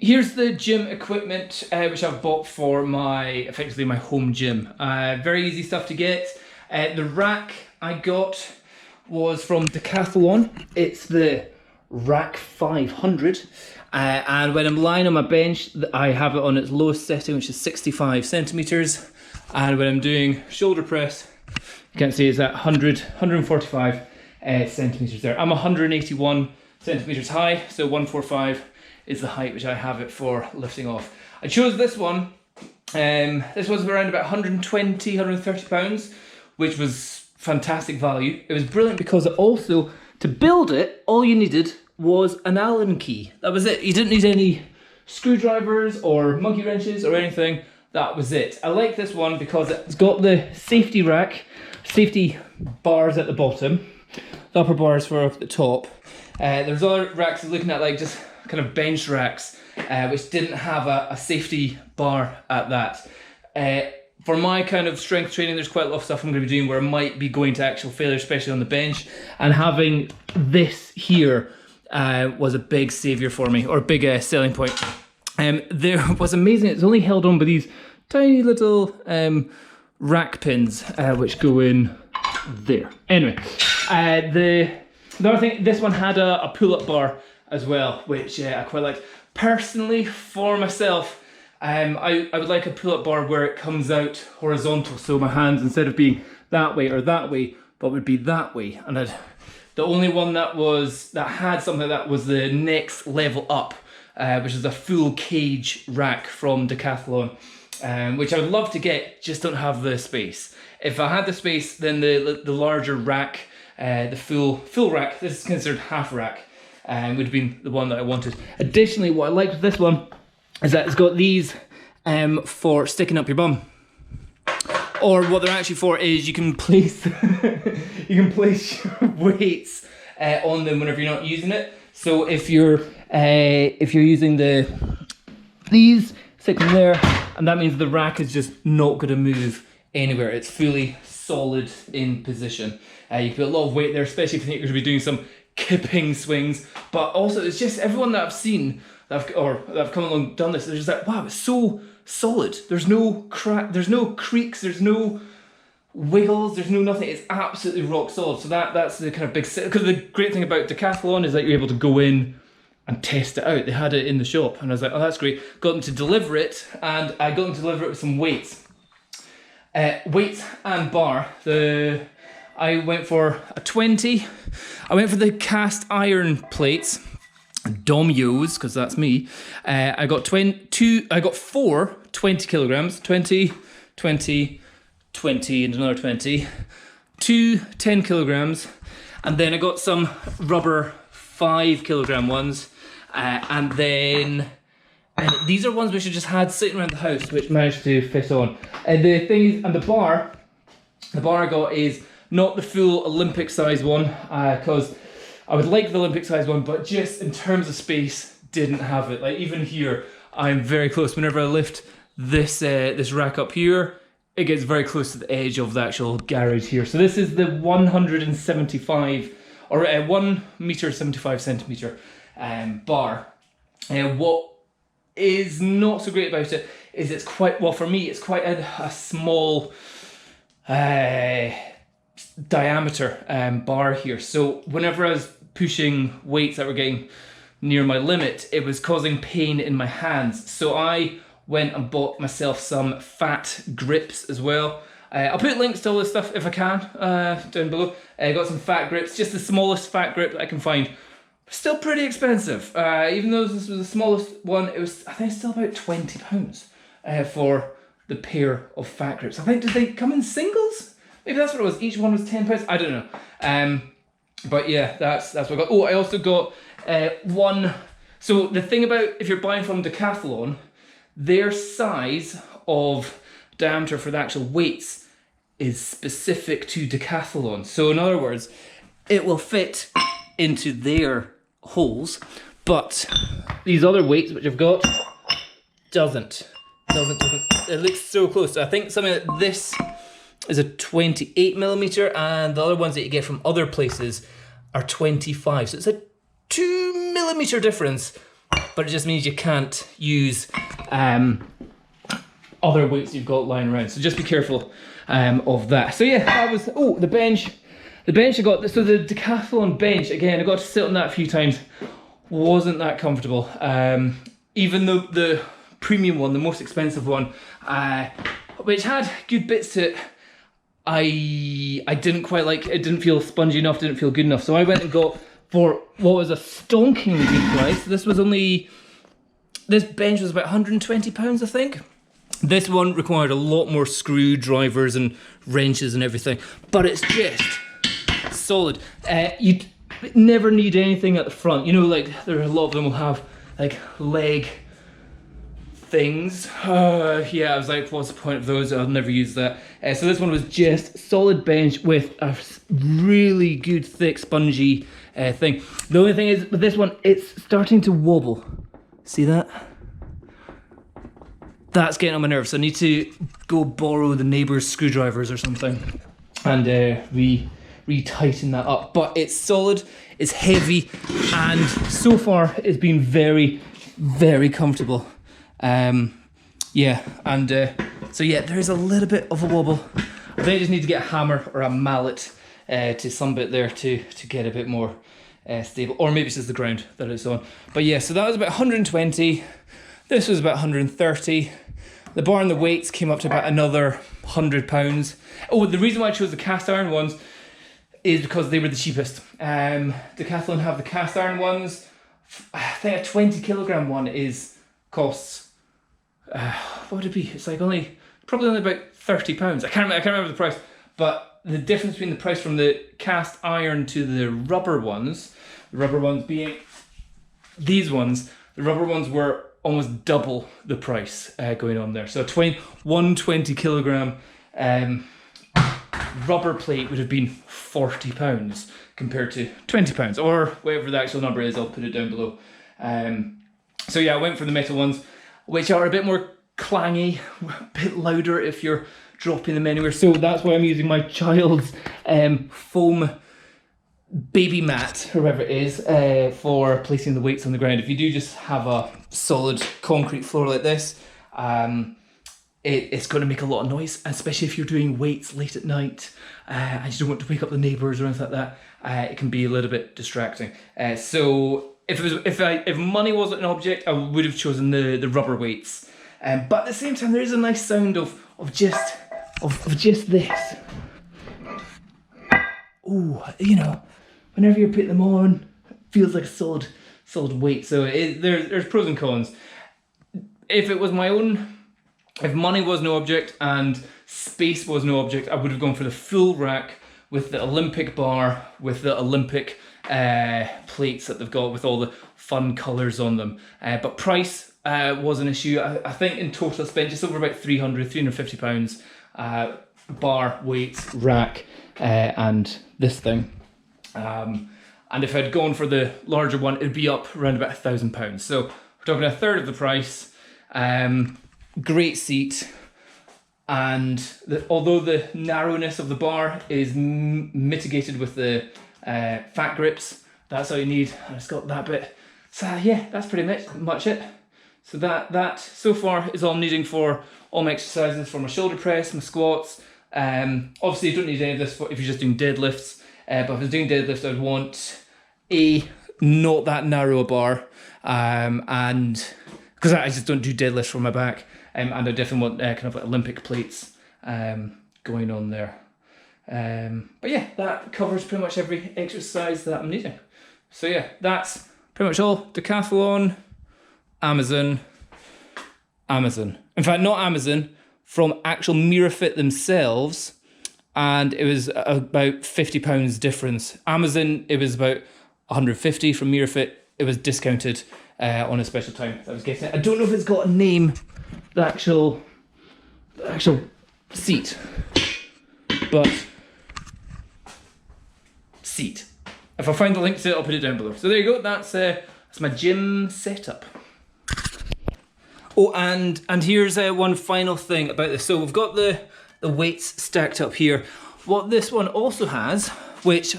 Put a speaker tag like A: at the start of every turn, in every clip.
A: Here's the gym equipment which I've bought for effectively my home gym. Very easy stuff to get. The rack I got was from Decathlon. It's the Rack 500. And when I'm lying on my bench, I have it on its lowest setting, which is 65 centimeters. And when I'm doing shoulder press, you can see it's at 145 centimeters there. I'm 181 centimeters high, so 145 is the height which I have it for lifting off. I chose this one. This was around about 120, 130 pounds, which was fantastic value. It was brilliant because it also, to build it, all you needed was an Allen key. That was it. You didn't need any screwdrivers or monkey wrenches or anything. That was it. I like this one because it's got the safety rack, safety bars at the bottom, the upper bars for up the top. There's other racks I'm looking at, like just kind of bench racks, which didn't have a safety bar at that. For my kind of strength training, there's quite a lot of stuff I'm going to be doing where I might be going to actual failure, especially on the bench, and having this here was a big saviour for me, or a big selling point. There was amazing, it's only held on by these tiny little rack pins, which go in there. Anyway, the other thing, this one had a pull-up bar as well, which I quite liked. Personally, for myself, I would like a pull-up bar where it comes out horizontal, so my hands, instead of being that way or that way, but would be that way. And the only one that had something like that was the Next Level Up, which is a full cage rack from Decathlon, which I would love to get, just don't have the space. If I had the space, then the larger rack, the full rack, this is considered half rack, would have been the one that I wanted. Additionally, what I liked with this one is that it's got these for sticking up your bum. Or what they're actually for is you can place your weights on them whenever you're not using it. So if you're using these, stick them there, and that means the rack is just not going to move anywhere. It's fully solid in position. You can put a lot of weight there, especially if you think you're going to be doing some kipping swings. But also, it's just everyone that I've seen that have come along done this, they're just like, wow, it's so solid. There's no crack, there's no creaks, there's no wiggles, there's no nothing. It's absolutely rock solid. So that's the kind of big, because the great thing about Decathlon is that you're able to go in and test it out. They had it in the shop, and I was like, oh, that's great. Got them to deliver it, and I got them to deliver it with some weights. Weights and bar. I went for a 20. I went for the cast iron plates, dombower, because that's me. I got 4 20 kilograms, 20, 20, 20, and another 20. 2 10 kilograms, and then I got some rubber 5 kilogram ones, and then these are ones which I just had sitting around the house, which managed to fit on. The thing is, and the bar I got is not the full Olympic size one, because I would like the Olympic size one, but just in terms of space, didn't have it. Like even here, I'm very close. Whenever I lift this rack up here, it gets very close to the edge of the actual garage here. So this is the 175 or 1 meter 75 centimeter bar. What is not so great about it is it's quite, well for me, it's quite a small diameter bar here. So whenever I was pushing weights that were getting near my limit, it was causing pain in my hands. So I went and bought myself some fat grips as well. I'll put links to all this stuff if I can down below. I got some fat grips, just the smallest fat grip that I can find. Still pretty expensive. Even though this was the smallest one, it was, I think, still about £20 for the pair of fat grips. I think, did they come in singles? Maybe that's what it was. Each one was £10. I don't know. But yeah, that's what I got. Oh, I also got one. So the thing about if you're buying from Decathlon, their size of diameter for the actual weights is specific to Decathlon. So in other words, it will fit into their holes, but these other weights which I've got doesn't. It looks so close. So I think something like this is a 28mm, and the other ones that you get from other places are 25. So it's a 2mm difference, but it just means you can't use other weights you've got lying around. So just be careful of that. So yeah, that was, oh, the bench. The bench I got, so the Decathlon bench, again, I got to sit on that a few times. Wasn't that comfortable. Even though the premium one, the most expensive one, which had good bits to it, I didn't quite like. It didn't feel spongy enough, didn't feel good enough. So I went and got, for what was a stonkingly good price, this bench was about £120, I think. This one required a lot more screwdrivers and wrenches and everything, but it's just solid. You never need anything at the front. You know, like there are a lot of them will have like leg things. Yeah, I was like, what's the point of those? I'll never use that. So this one was just solid bench with a really good thick spongy thing. The only thing is with this one, it's starting to wobble. See that? That's getting on my nerves. So I need to go borrow the neighbour's screwdrivers or something and re-tighten that up. But it's solid, it's heavy, and so far it's been very, very comfortable. Yeah, and so yeah, there's a little bit of a wobble. I think I just need to get a hammer or a mallet to some bit there to get a bit more stable, or maybe it's just the ground that it's on. But yeah, so that was about 120. This was about 130. The bar and the weights came up to about another £100. Oh, the reason why I chose the cast iron ones is because they were the cheapest. Decathlon have the cast iron ones. I think a 20 kilogram one costs, what would it be? It's like probably only about £30. I can't remember the price, but the difference between the price from the cast iron to the rubber ones being these ones, the rubber ones were almost double the price going on there. So 120 kilogram rubber plate would have been £40 compared to £20, or whatever the actual number is. I'll put it down below. So yeah, I went for the metal ones, which are a bit more clangy, a bit louder if you're dropping them anywhere. So that's why I'm using my child's foam baby mat, or whatever it is, for placing the weights on the ground. If you do just have a solid concrete floor like this, it's going to make a lot of noise, especially if you're doing weights late at night and you don't want to wake up the neighbours or anything like that. It can be a little bit distracting. So if money wasn't an object, I would have chosen the rubber weights. But at the same time, there is a nice sound of just this. Ooh, you know, whenever you put them on, it feels like a solid weight. So there's pros and cons. If money was no object and space was no object, I would have gone for the full rack with the Olympic bar, with the Olympic plates that they've got with all the fun colours on them. But price was an issue. I think in total I spent just over about £350, bar, weights, rack, and this thing. And if I'd gone for the larger one, it'd be up around about £1,000. So we're talking a third of the price. Great seat, and although the narrowness of the bar is mitigated with the fat grips, that's all you need. And it's got that bit. So yeah, that's pretty much it. So that so far is all I'm needing for all my exercises, for my shoulder press, my squats. Obviously you don't need any of this if you're just doing deadlifts. But if I was doing deadlifts, I'd want not that narrow a bar, and because I just don't do deadlifts for my back, and I definitely want kind of like Olympic plates going on there. But yeah, that covers pretty much every exercise that I'm needing. So yeah, that's pretty much all. Decathlon, Amazon. In fact, not Amazon, from actual MiraFit themselves. And it was about £50 difference. Amazon, it was about 150. From MiraFit, it was discounted on a special time that I was getting it. I don't know if it's got a name, the actual seat, but seat. If I find the link to it, I'll put it down below. So there you go. That's my gym setup. Oh, and here's one final thing about this. So we've got the weights stacked up here. What this one also has, which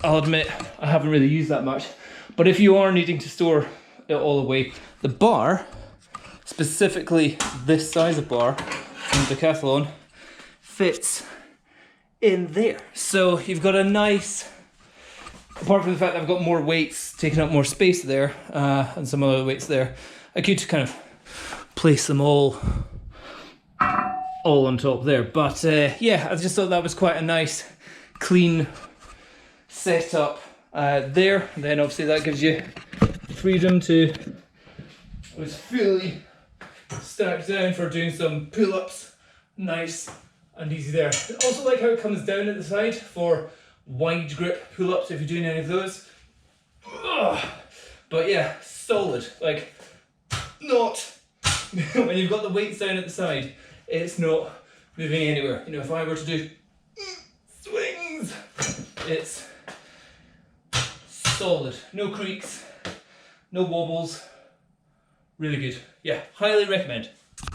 A: I'll admit I haven't really used that much, but if you are needing to store it all the way. The bar, specifically this size of bar from Decathlon, fits in there. So you've got a nice, apart from the fact that I've got more weights taking up more space there, and some other weights there, I could kind of place them all on top there. But yeah, I just thought that was quite a nice, clean setup there. And then obviously that gives you freedom to, it was fully stacked down for doing some pull-ups. Nice and easy there. I also like how it comes down at the side for wide grip pull-ups if you're doing any of those. Ugh. But yeah, solid. Like, not when you've got the weights down at the side, it's not moving anywhere. You know, if I were to do swings, it's solid. No creaks, no wobbles. Really good. Yeah, highly recommend.